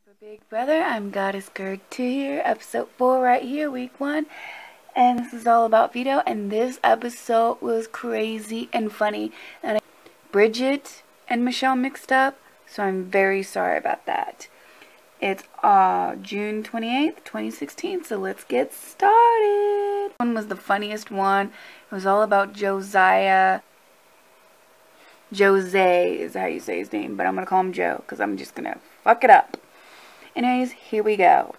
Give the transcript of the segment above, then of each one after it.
For Big Brother, I'm Goddess Gerg 2 here, episode 4 right here, week 1. And this is all about Vito, and this episode was crazy and funny. And Bridget and Michelle mixed up, so I'm very sorry about that. It's June 28th, 2016, so let's get started. One was the funniest one. It was all about Josiah. Jose is how you say his name, but I'm going to call him Joe, because I'm just going to fuck it up. Anyways, here we go.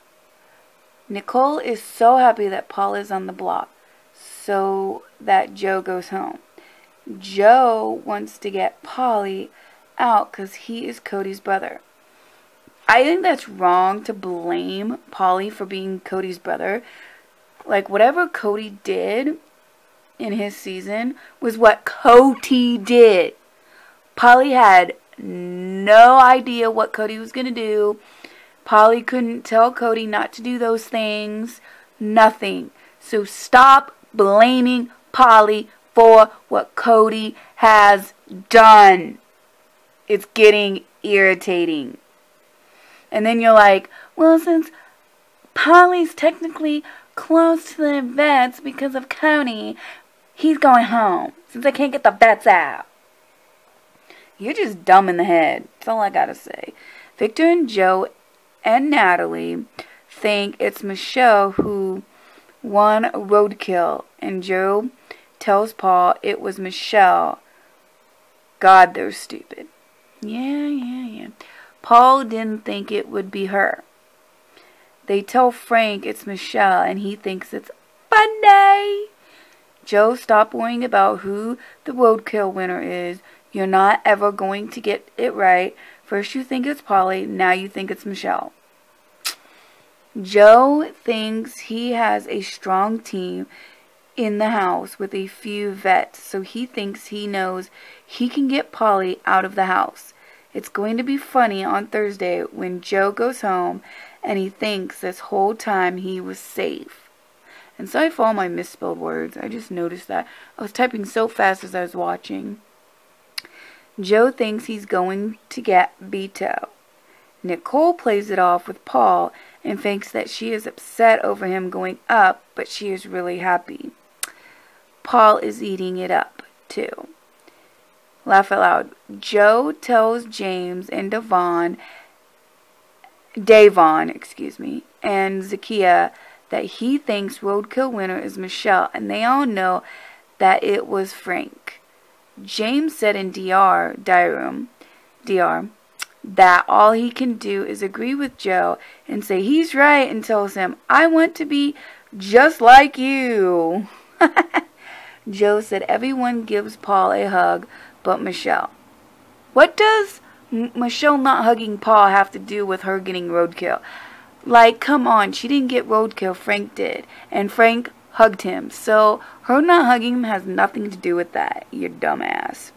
Nicole is so happy that Paul is on the block, so that Joe goes home. Joe wants to get Paulie out because he is Cody's brother. I think that's wrong to blame Paulie for being Cody's brother. Like, whatever Cody did in his season was what Cody did. Paulie had no idea what Cody was going to do. Paulie couldn't tell Cody not to do those things. Nothing. So stop blaming Paulie for what Cody has done. It's getting irritating. And then you're like, well, since Paulie's technically close to the vets because of Cody, he's going home since I can't get the vets out. You're just dumb in the head. That's all I gotta say. Victor and Joe and Natalie think it's Michelle who won roadkill, and Joe tells Paul it was Michelle. God, they're stupid. Yeah. Paul didn't think it would be her. They tell Frank it's Michelle, and he thinks it's funny. Joe, stop worrying about who the roadkill winner is. You're not ever going to get it right. First you think it's Paulie, now you think it's Michelle. Joe thinks he has a strong team in the house with a few vets, so he thinks he knows he can get Paulie out of the house. It's going to be funny on Thursday when Joe goes home and he thinks this whole time he was safe. And sorry for all my misspelled words. I just noticed that. I was typing so fast as I was watching. Joe thinks he's going to get Vito. Nicole plays it off with Paul and thinks that she is upset over him going up, but she is really happy. Paul is eating it up, too. Laugh out loud. Joe tells James and Davon, and Zakia that he thinks roadkill winner is Michelle, and they all know that it was Frank. James said in DR, that all he can do is agree with Joe and say he's right, and tells him, I want to be just like you. Joe said everyone gives Paul a hug but Michelle. What does Michelle not hugging Paul have to do with her getting roadkill? Like, come on, she didn't get roadkill, Frank did, and Frank hugged him, so her not hugging him has nothing to do with that, you dumbass.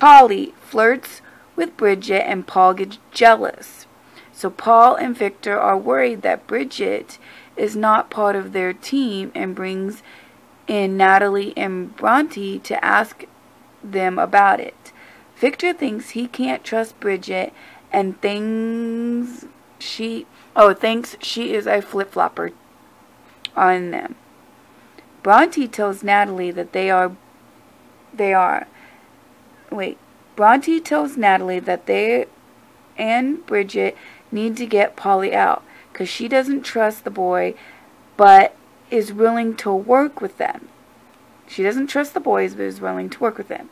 Paulie flirts with Bridget and Paul gets jealous. So Paul and Victor are worried that Bridget is not part of their team and brings in Natalie and Bronte to ask them about it. Victor thinks he can't trust Bridget and thinks she is a flip-flopper on them. Bronte tells Natalie that Bronte tells Natalie that they and Bridget need to get Paulie out because she doesn't trust the boy but is willing to work with them. She doesn't trust the boys but is willing to work with them.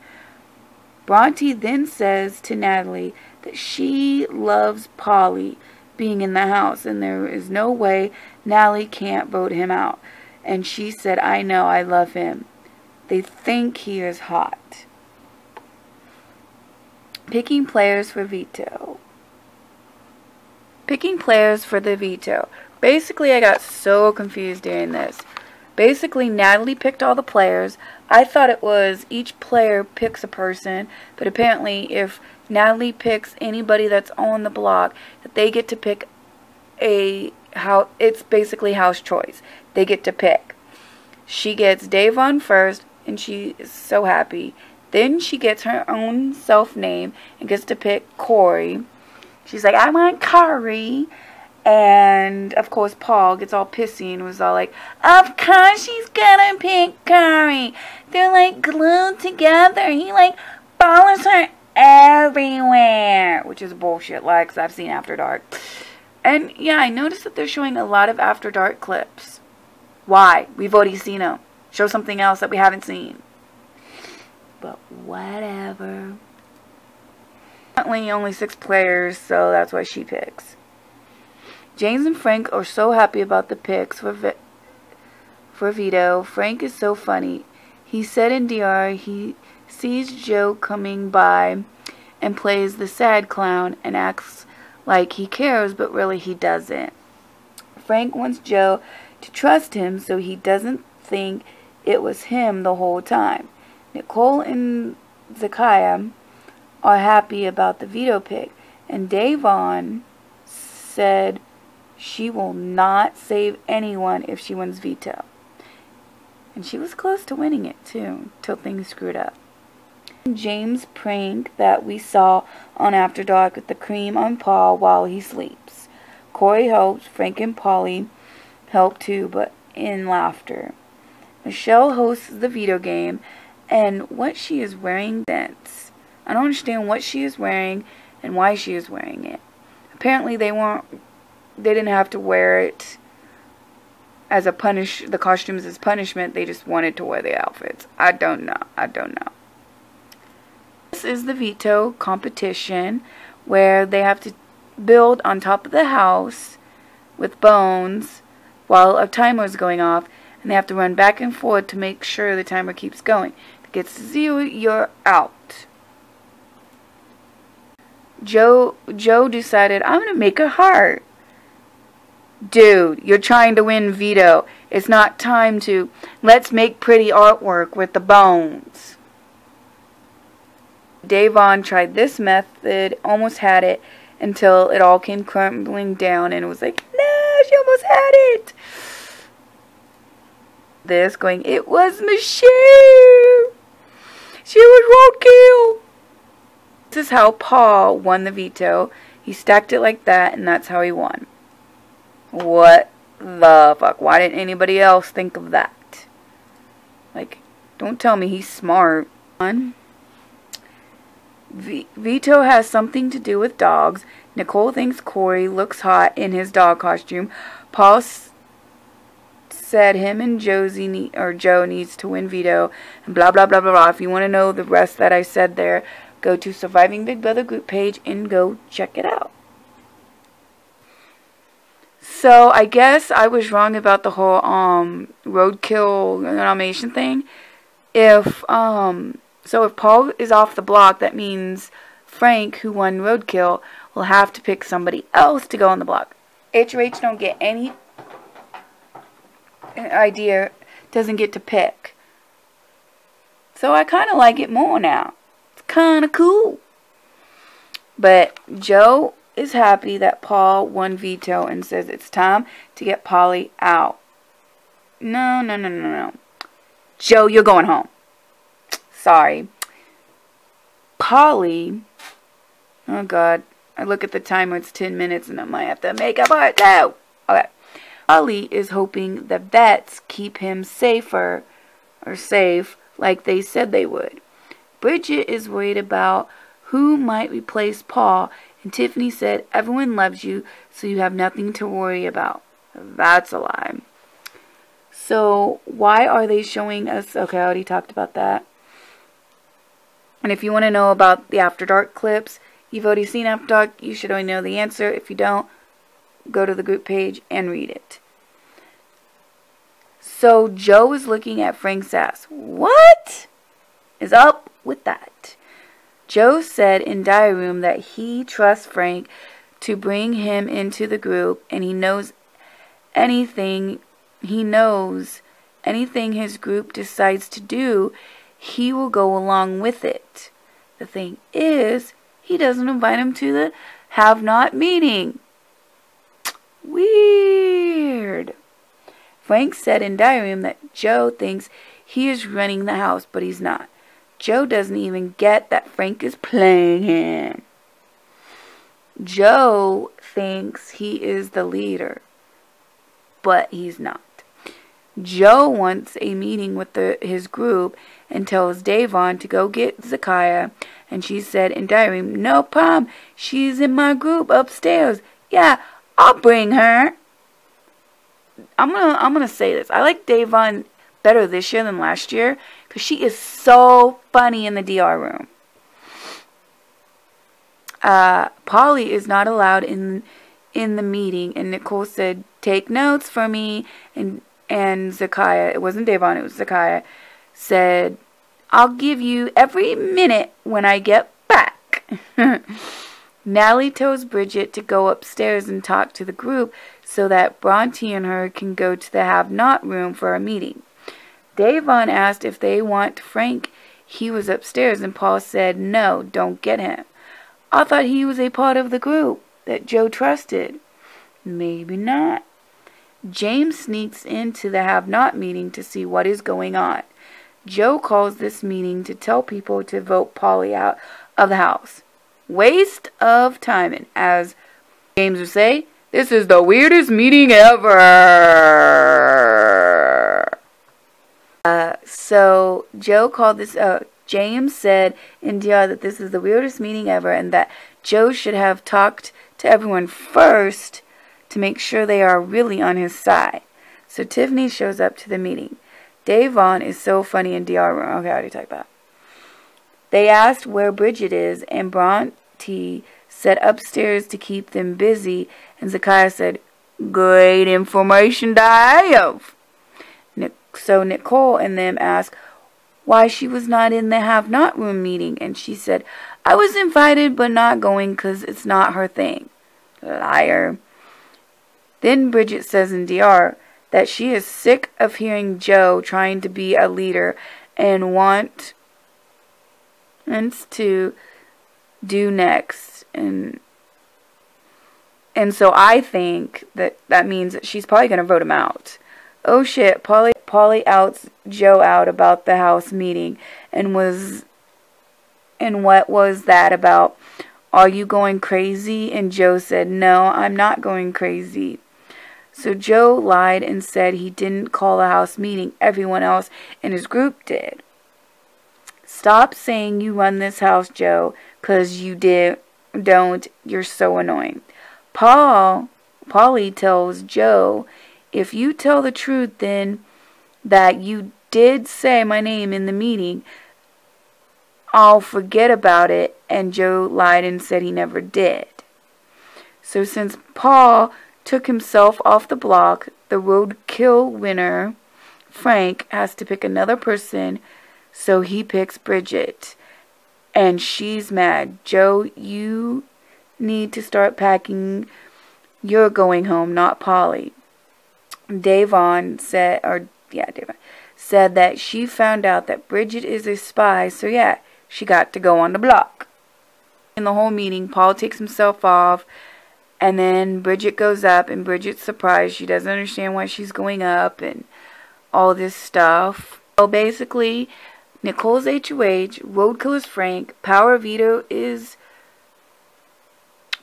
Bronte then says to Natalie that she loves Paulie being in the house and there is no way Natalie can't vote him out. And she said, I know, I love him. They think he is hot. Picking players for Vito. Picking players for the Vito. Basically, I got so confused during this. Basically, Natalie picked all the players. I thought it was each player picks a person, but apparently if Natalie picks anybody that's on the block, that they get to pick it's basically house choice. They get to pick. She gets Davon first, and she is so happy. Then she gets her own self name and gets to pick Corey. She's like, I want Corey. And, of course, Paul gets all pissy and was all like, of course she's gonna pick Corey. They're, like, glued together. He, like, follows her everywhere. Which is bullshit, like, 'cause I've seen After Dark. And, yeah, I noticed that they're showing a lot of After Dark clips. Why? We've already seen them. Show something else that we haven't seen. But whatever. Currently only 6 players, so that's why she picks. James and Frank are so happy about the picks for Vito. Frank is so funny. He said in DR he sees Joe coming by and plays the sad clown and acts like he cares, but really he doesn't. Frank wants Joe to trust him so he doesn't think it was him the whole time. Nicole and Zakaya are happy about the Vito pick, and Davon said she will not save anyone if she wins Vito. And she was close to winning it too, till things screwed up. James' prank that we saw on After Dark with the cream on Paul while he sleeps. Corey helps, Frank and Polly help too, but in laughter. Michelle hosts the Vito game, and what she is wearing dents. I don't understand what she is wearing and why she is wearing it. Apparently they didn't have to wear it as the costumes as punishment. They just wanted to wear the outfits. I don't know. This is the Vito competition where they have to build on top of the house with bones while a timer is going off, and they have to run back and forth to make sure the timer keeps going. If it gets to 0, you're out. Joe decided, I'm going to make a heart. Dude, you're trying to win Vito. It's not time to, let's make pretty artwork with the bones. Davon tried this method, almost had it, until it all came crumbling down, and it was like, no, she almost had it. This going, it was Michelle. She was roadkill. This is how Paul won the Vito. He stacked it like that, and that's how he won. What the fuck? Why didn't anybody else think of that? Like, don't tell me he's smart. Vito has something to do with dogs. Nicole thinks Corey looks hot in his dog costume. Paul said him and Joe needs to win Vito. And blah, blah, blah, blah, blah. If you want to know the rest that I said there, go to Surviving Big Brother group page and go check it out. So, I guess I was wrong about the whole, roadkill nomination thing. If Paul is off the block, that means Frank, who won roadkill, will have to pick somebody else to go on the block. HOH don't get any idea, doesn't get to pick. So, I kind of like it more now. It's kind of cool. But Joe is happy that Paul won Vito and says it's time to get Polly out. No. Joe, you're going home. Sorry. Polly. Oh, God. I look at the timer. It's 10 minutes and I might have to make a part. No. Okay. Polly is hoping the vets keep him safe like they said they would. Bridget is worried about who might replace Paul, and Tiffany said, everyone loves you, so you have nothing to worry about. That's a lie. So, why are they showing us? Okay, I already talked about that. And if you want to know about the After Dark clips, you've already seen After Dark, you should already know the answer. If you don't, go to the group page and read it. So, Joe is looking at Frank's ass. What is up with that? Joe said in Diary Room that he trusts Frank to bring him into the group, and he knows anything his group decides to do, he will go along with it. The thing is, he doesn't invite him to the have-not meeting. Weird. Frank said in Diary Room that Joe thinks he is running the house, but he's not. Joe doesn't even get that Frank is playing him. Joe thinks he is the leader, but he's not. Joe wants a meeting with his group and tells Davon to go get Zakiyah, and she said in diary, "No problem, she's in my group upstairs. Yeah, I'll bring her." I'm gonna say this. I like Davon better this year than last year because she is so funny in the DR room. Polly is not allowed in the meeting, and Nicole said, "Take notes for me." And Zakiyah, it wasn't Davon, it was Zakiyah, said, "I'll give you every minute when I get back." Natalie tells Bridget to go upstairs and talk to the group so that Bronte and her can go to the have-not room for a meeting. Davon asked if they want Frank. He was upstairs, and Paul said, "No, don't get him. I thought he was a part of the group that Joe trusted." Maybe not. James sneaks into the have-not meeting to see what is going on. Joe calls this meeting to tell people to vote Polly out of the house. Waste of time, and as James would say, this is the weirdest meeting ever. So Joe called this James said in DR that this is the weirdest meeting ever and that Joe should have talked to everyone first to make sure they are really on his side. So Tiffany shows up to the meeting. Davon is so funny in DR room. Okay, I already talked about. They asked where Bridget is, and Bronte said upstairs to keep them busy, and Zakiyah said, "Great information to have." So Nicole and them asked why she was not in the have-not room meeting, and she said, "I was invited but not going because it's not her thing." Liar. Then Bridget says in DR that she is sick of hearing Joe trying to be a leader and wants to do next. And so I think that means that she's probably going to vote him out. Oh shit, Polly outs Joe out about the house meeting and what was that about? Are you going crazy? And Joe said, "No, I'm not going crazy." So Joe lied and said he didn't call a house meeting. Everyone else in his group did. Stop saying you run this house, Joe, 'cause you don't. You're so annoying. Polly tells Joe, "If you tell the truth, then that you did say my name in the meeting, I'll forget about it." And Joe lied and said he never did. So since Paul took himself off the block, the roadkill winner, Frank, has to pick another person, so he picks Bridget. And she's mad. "Joe, you need to start packing. You're going home, not Polly." Davon said that she found out that Bridget is a spy, so yeah, she got to go on the block. In the whole meeting, Paul takes himself off, and then Bridget goes up, and Bridget's surprised. She doesn't understand why she's going up and all this stuff. So basically, Nicole's HOH, Roadkill is Frank, Power Veto is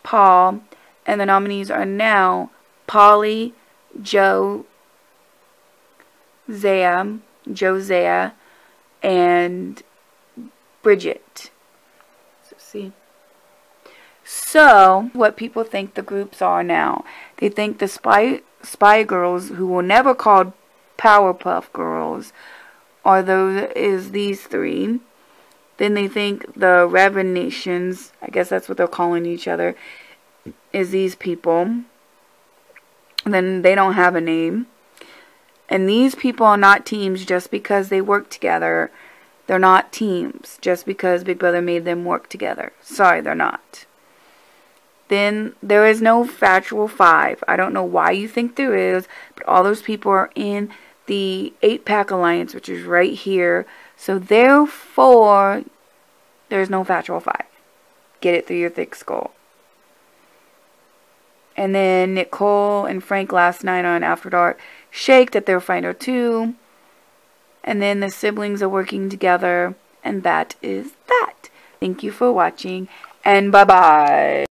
Paul, and the nominees are now Polly, Joe Zaya, and Bridget. So, what people think the groups are now. They think the spy girls, who were never called Powerpuff Girls, is these three. Then they think the Revelations, I guess that's what they're calling each other, is these people. Then they don't have a name. And these people are not teams just because they work together. They're not teams just because Big Brother made them work together. Sorry, they're not. Then there is no Factual 5. I don't know why you think there is, but all those people are in the 8-Pack Alliance, which is right here. So therefore, there's no Factual 5. Get it through your thick skull. And then Nicole and Frank last night on After Dark shake that they're Finder 2. And then the siblings are working together. And that is that. Thank you for watching. And bye-bye.